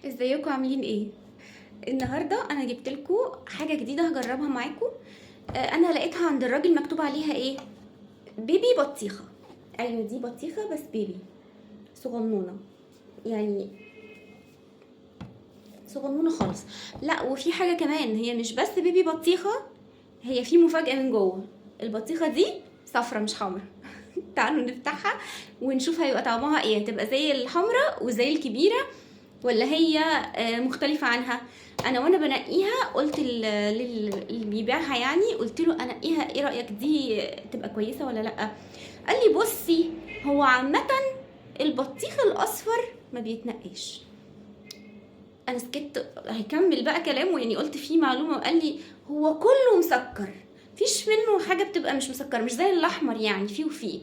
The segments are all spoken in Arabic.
ازيكم عاملين ايه؟ النهارده انا جبت لكم حاجه جديده هجربها معاكم. انا لقيتها عند الراجل مكتوب عليها ايه؟ بيبي بطيخه. ايوه دي بطيخه بس بيبي صغنونه، يعني صغنونه خالص. لا وفي حاجه كمان، هي مش بس بيبي بطيخه، هي في مفاجاه من جوه. البطيخه دي صفرة مش حمرا. تعالوا نفتحها ونشوف هيبقى طعمها ايه، هتبقى زي الحمرا وزي الكبيره ولا هي مختلفة عنها. انا وانا بنقيها قلت اللي بيبيعها، يعني قلت له انقيها ايه رأيك، دي تبقى كويسة ولا لا؟ قال لي بصي، هو عامة البطيخ الاصفر ما بيتنقيش. انا سكت، هيكمل بقى كلامه، يعني قلت فيه معلومة، وقال لي هو كله مسكر، فيش منه حاجة بتبقى مش مسكر، مش زي الاحمر يعني فيه وفيه.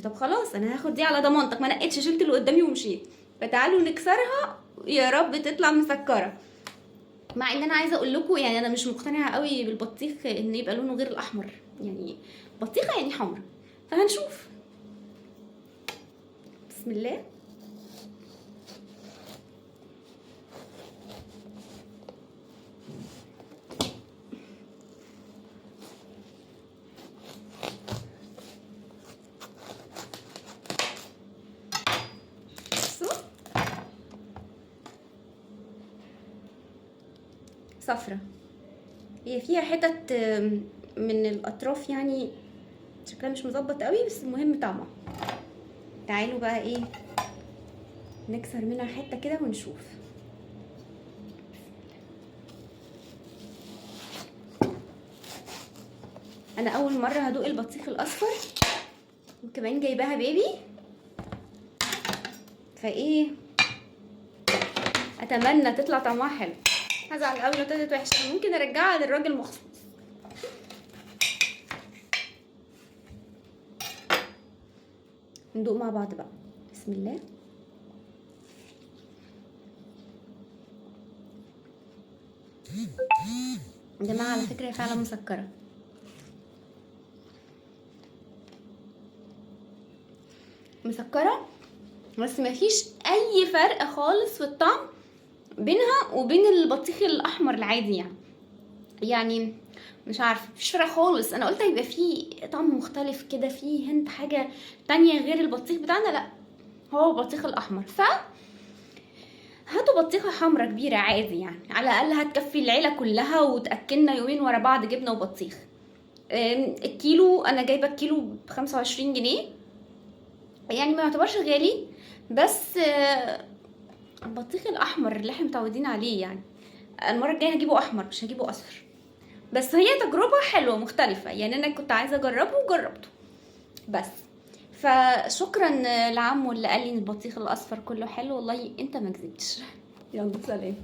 طب خلاص انا هاخد دي على ضمانتك، ما نقيتش، شلت اللي قدامي ومشيت. فتعالوا نكسرها يا رب تطلع مسكره. مع ان انا عايزه اقول لكم، يعني انا مش مقتنعه قوي بالبطيخ ان يبقى لونه غير الاحمر، يعني بطيخه يعني حمرا، فهنشوف. بسم الله. بصوا، صفرة، هي فيها حتت من الاطراف، يعني شكلها مش مظبط قوي، بس المهم طعمها. تعالوا بقى ايه، نكسر منها حته كده ونشوف. انا اول مره هدوق البطيخ الاصفر، وكمان جايباها بيبي، فايه اتمنى تطلع طعمها حلو. هزعل قوي لو طلعت وحشه، ممكن ارجعها للراجل مخصوص. ندوق مع بعض بقى. بسم الله. يا جماعه على فكره هي فعلا مسكره، مسكره، بس مفيش اي فرق خالص في الطعم بينها وبين البطيخ الاحمر العادي، يعني مش عارفه، مفيش فرق خالص. انا قلت هيبقى فيه طعم مختلف كده، فيه هنت حاجه تانية غير البطيخ بتاعنا، لا هو البطيخ الاحمر. هاتوا بطيخه حمرا كبيره عادي، يعني على الاقل هتكفي العيله كلها وتاكلنا يومين ورا بعض جبنه وبطيخ. الكيلو انا جايبه الكيلو ب25 جنيه، يعني ما يعتبرش غالي، بس البطيخ الاحمر اللي احنا متعودين عليه، يعني المره الجايه هجيبه احمر مش هجيبه اصفر. بس هي تجربه حلوه مختلفه، يعني انا كنت عايزه اجربه وجربته بس. فشكرا لعمو اللي قال لي ان البطيخ الاصفر كله حلو، والله انت ما كذبتش. يلا سلام.